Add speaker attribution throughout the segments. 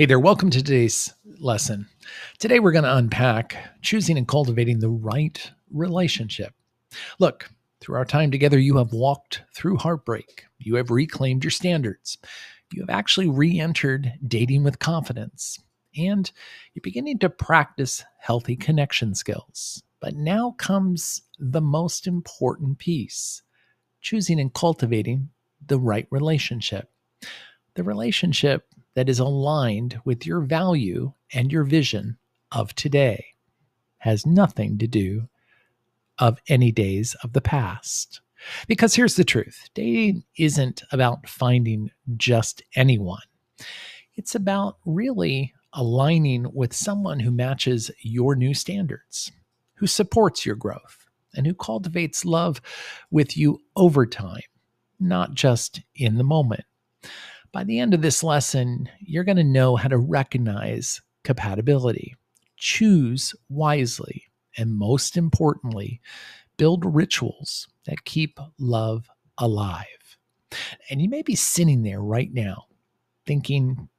Speaker 1: Hey there, welcome to today's lesson. Today we're going to unpack choosing and cultivating the right relationship. Look, through our time together, you have walked through heartbreak. You have reclaimed your standards. You have actually re entered dating with confidence. And you're beginning to practice healthy connection skills. But now comes the most important piece: choosing and cultivating the right relationship. The relationship that is aligned with your value and your vision of today has nothing to do of any days of the past. Because here's the truth: dating isn't about finding just anyone. It's about really aligning with someone who matches your new standards, who supports your growth, and who cultivates love with you over time, not just in the moment. By the end of this lesson, you're going to know how to recognize compatibility, choose wisely, and most importantly, build rituals that keep love alive. And you may be sitting there right now thinking,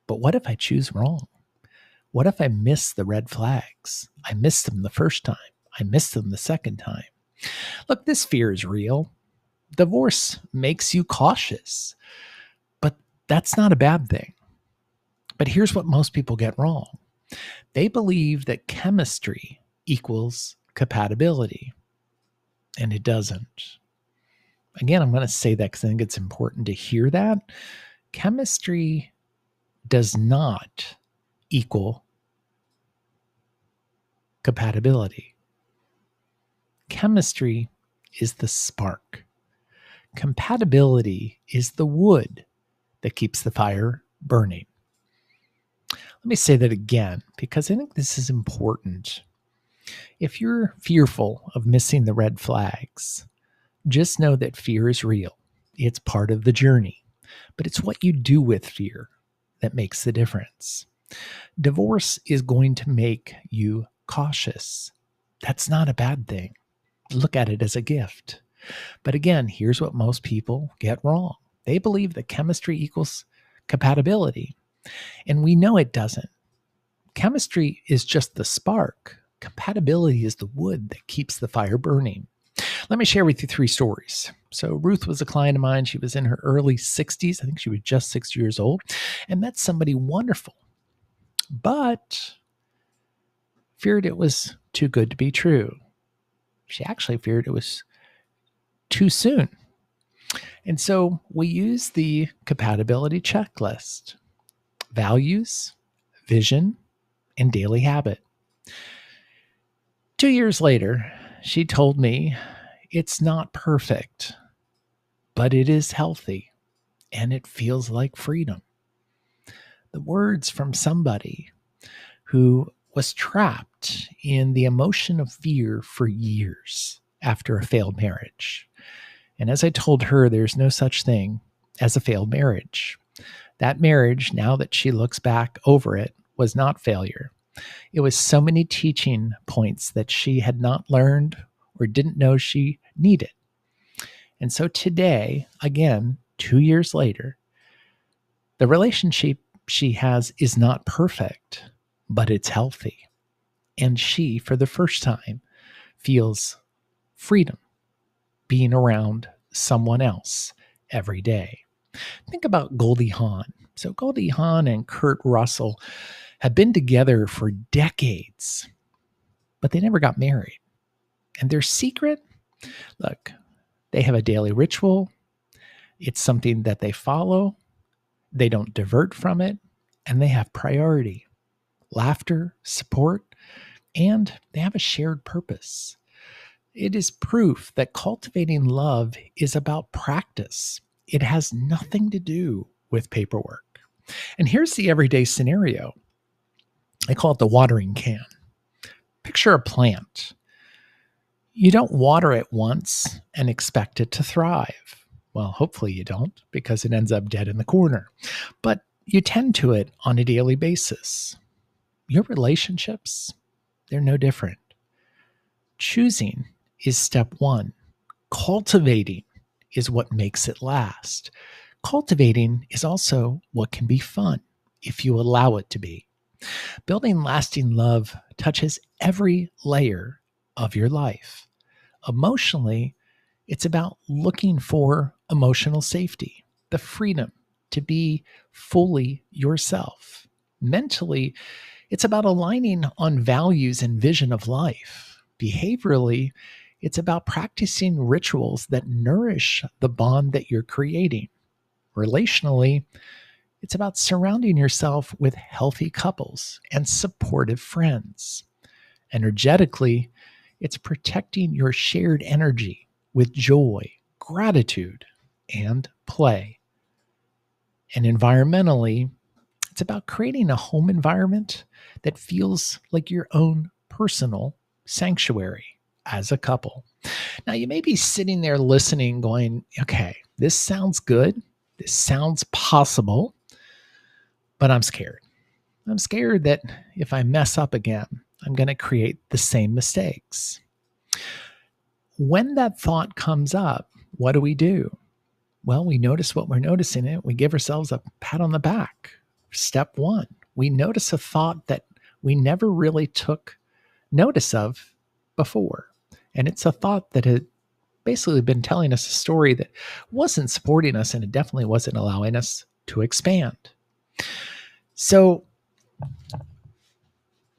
Speaker 1: but what if I choose wrong? What if I miss the red flags? I missed them the first time. I missed them the second time. Look, this fear is real. Divorce makes you cautious, but that's not a bad thing. But here's what most people get wrong: they believe that chemistry equals compatibility, and it doesn't. Again, I'm going to say that because I think it's important to hear that. Chemistry does not equal compatibility. Chemistry is the spark. Compatibility is the wood that keeps the fire burning. Let me say that again, because I think this is important. If you're fearful of missing the red flags, just know that fear is real. It's part of the journey, but it's what you do with fear that makes the difference. Divorce is going to make you cautious. That's not a bad thing. Look at it as a gift. But again, here's what most people get wrong. They believe that chemistry equals compatibility, and we know it doesn't. Chemistry is just the spark. Compatibility is the wood that keeps the fire burning. Let me share with you 3 stories. So Ruth was a client of mine. She was in her early 60s. I think she was just 60 years old, and met somebody wonderful, but feared it was too good to be true. She actually feared it was too soon. And so we use the compatibility checklist: values, vision, and daily habit. 2 years later, she told me it's not perfect, but it is healthy and it feels like freedom. The words from somebody who was trapped in the emotion of fear for years after a failed marriage. And as I told her, there's no such thing as a failed marriage. That marriage, now that she looks back over it, was not failure. It was so many teaching points that she had not learned or didn't know she needed. And so today, again, 2 years later, the relationship she has is not perfect, but it's healthy. And she, for the first time, feels freedom being around someone else every day. Think about Goldie Hawn. So Goldie Hawn and Kurt Russell have been together for decades, but they never got married. And their secret? Look, they have a daily ritual. It's something that they follow. They don't divert from it. And they have priority: laughter, support, and they have a shared purpose. It is proof that cultivating love is about practice. It has nothing to do with paperwork. And here's the everyday scenario. I call it the watering can. Picture a plant. You don't water it once and expect it to thrive. Well, hopefully you don't, because it ends up dead in the corner. But you tend to it on a daily basis. Your relationships, they're no different. Choosing is step 1. Cultivating is what makes it last. Cultivating is also what can be fun. if you allow it to be. Building lasting love touches every layer of your life. Emotionally, it's about looking for emotional safety, the freedom to be fully yourself. Mentally, it's about aligning on values and vision of life. Behaviorally, it's about practicing rituals that nourish the bond that you're creating. Relationally, it's about surrounding yourself with healthy couples and supportive friends. Energetically, it's protecting your shared energy with joy, gratitude, and play. And environmentally, it's about creating a home environment that feels like your own personal sanctuary as a couple. Now, you may be sitting there listening, going, okay, this sounds good. This sounds possible, but I'm scared. I'm scared that if I mess up again, I'm going to create the same mistakes. When that thought comes up, what do? Well, we notice what we're noticing it. We give ourselves a pat on the back. Step one, we notice a thought that we never really took notice of before. And it's a thought that had basically been telling us a story that wasn't supporting us, and it definitely wasn't allowing us to expand. So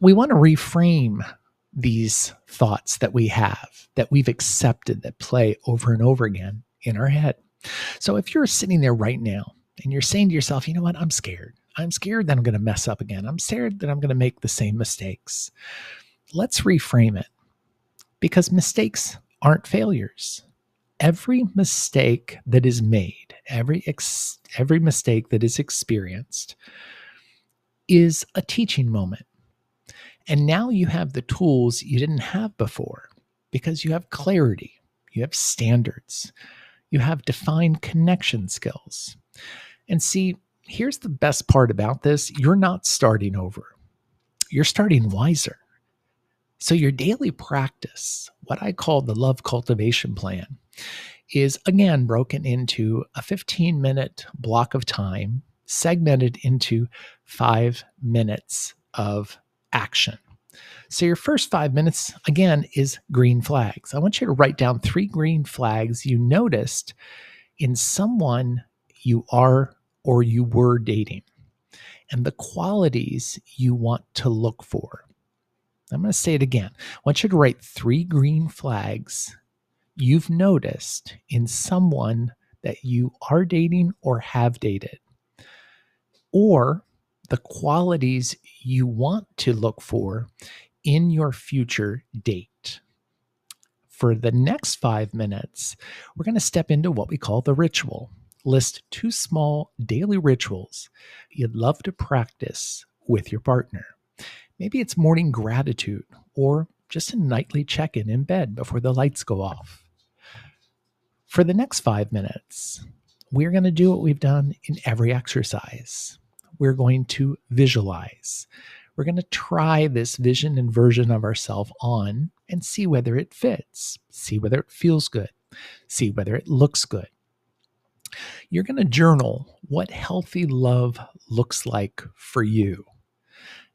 Speaker 1: we want to reframe these thoughts that we have, that we've accepted, that play over and over again in our head. So if you're sitting there right now and you're saying to yourself, you know what, I'm scared. I'm scared that I'm going to mess up again. I'm scared that I'm going to make the same mistakes. Let's reframe it, because mistakes aren't failures. Every mistake that is made, every mistake that is experienced is a teaching moment. And now you have the tools you didn't have before, because you have clarity, you have standards, you have defined connection skills. And see, here's the best part about this. You're not starting over. You're starting wiser. So your daily practice, what I call the love cultivation plan, is again broken into a 15-minute block of time, segmented into 5 minutes of action. So your first 5 minutes, again, is green flags. I want you to write down 3 green flags you noticed in someone you are or you were dating, and the qualities you want to look for. I'm going to say it again. I want you to write 3 green flags you've noticed in someone that you are dating or have dated, or the qualities you want to look for in your future date. For the next 5 minutes, we're going to step into what we call the ritual. List 2 small daily rituals you'd love to practice with your partner. Maybe it's morning gratitude or just a nightly check-in in bed before the lights go off. For the next 5 minutes, we're going to do what we've done in every exercise. We're going to visualize. We're going to try this vision and version of ourselves on and see whether it fits, see whether it feels good, see whether it looks good. You're going to journal what healthy love looks like for you.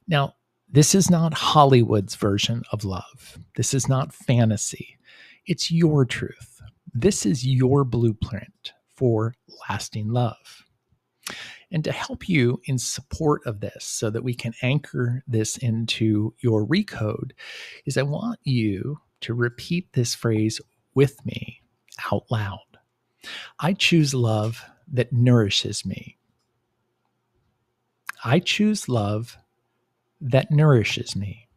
Speaker 1: Now, this is not Hollywood's version of love. This is not fantasy. It's your truth. This is your blueprint for lasting love. And to help you in support of this so that we can anchor this into your recode is I want you to repeat this phrase with me out loud. I choose love that nourishes me. I choose love that nourishes me.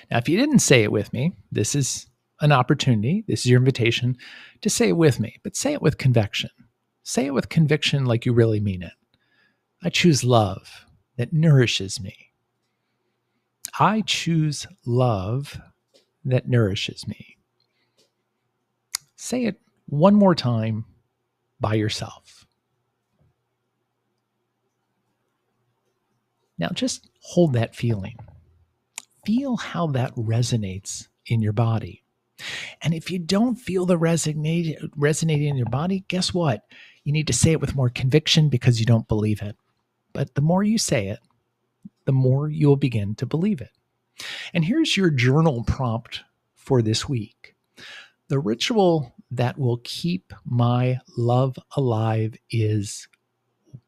Speaker 1: Now, if you didn't say it with me, this is an opportunity. This is your invitation to say it with me, but say it with conviction. Say it with conviction like you really mean it. I choose love that nourishes me. I choose love that nourishes me. Say it one more time by yourself. Now just hold that feeling. Feel how that resonates in your body. And if you don't feel the resonating in your body, guess what? You need to say it with more conviction because you don't believe it. but the more you say it, the more you will begin to believe it. And here's your journal prompt for this week. The ritual that will keep my love alive is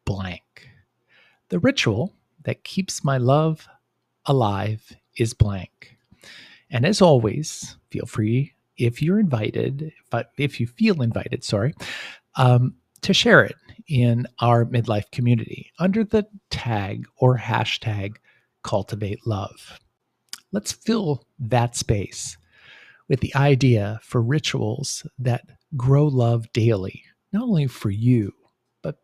Speaker 1: blank. The ritual that keeps my love alive is blank. And as always, feel free, if you're invited, but if you feel invited, to share it in our midlife community under the tag or hashtag cultivate love. Let's fill that space with the idea for rituals that grow love daily, not only for you, but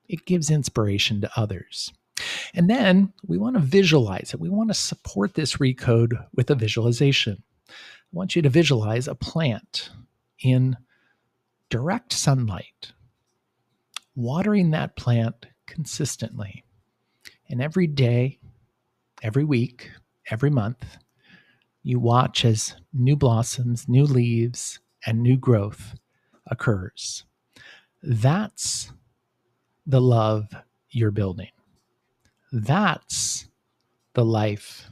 Speaker 1: it gives inspiration to others. And then we want to visualize it. We want to support this recode with a visualization. I want you to visualize a plant in direct sunlight, watering that plant consistently. And every day, every week, every month, you watch as new blossoms, new leaves, and new growth occurs. That's the love you're building. That's the life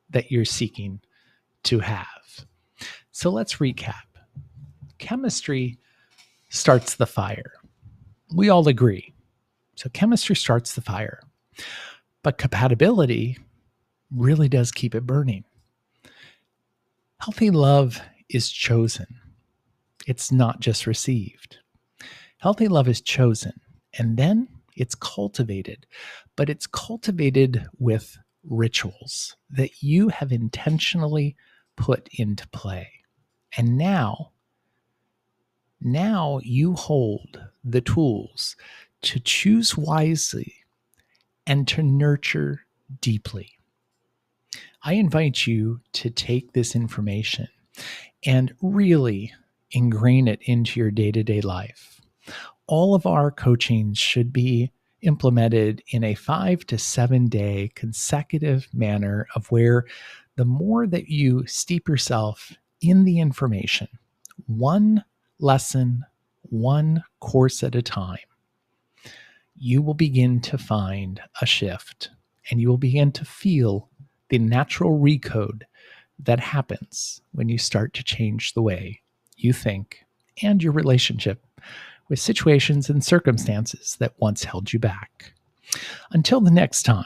Speaker 1: that you're seeking to have. So let's recap. Chemistry starts the fire. We all agree. So chemistry starts the fire. But compatibility really does keep it burning. Healthy love is chosen. It's not just received. Healthy love is chosen, and then it's cultivated. But it's cultivated with rituals that you have intentionally put into play. And now you hold the tools to choose wisely and to nurture deeply. I invite you to take this information and really ingrain it into your day-to-day life. All of our coaching should be implemented in a 5 to 7 day consecutive manner of where the more that you steep yourself in the information, one lesson, one course at a time, you will begin to find a shift and you will begin to feel the natural recode that happens when you start to change the way you think and your relationship with situations and circumstances that once held you back. Until the next time,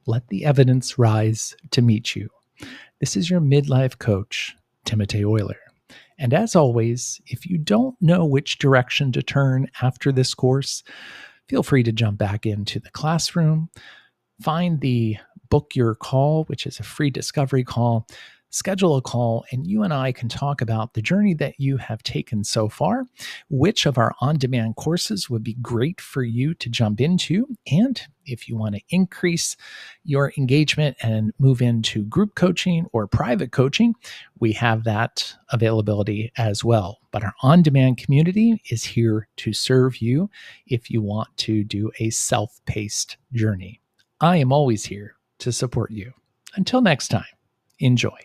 Speaker 1: let the evidence rise to meet you. This is your midlife coach, Timotei Euler. And as always, if you don't know which direction to turn after this course, feel free to jump back into the classroom, find the Book Your Call, which is a free discovery call, schedule a call, and you and I can talk about the journey that you have taken so far, which of our on-demand courses would be great for you to jump into, and if you want to increase your engagement and move into group coaching or private coaching, we have that availability as well. But our on-demand community is here to serve you if you want to do a self-paced journey. I am always here to support you. Until next time, enjoy.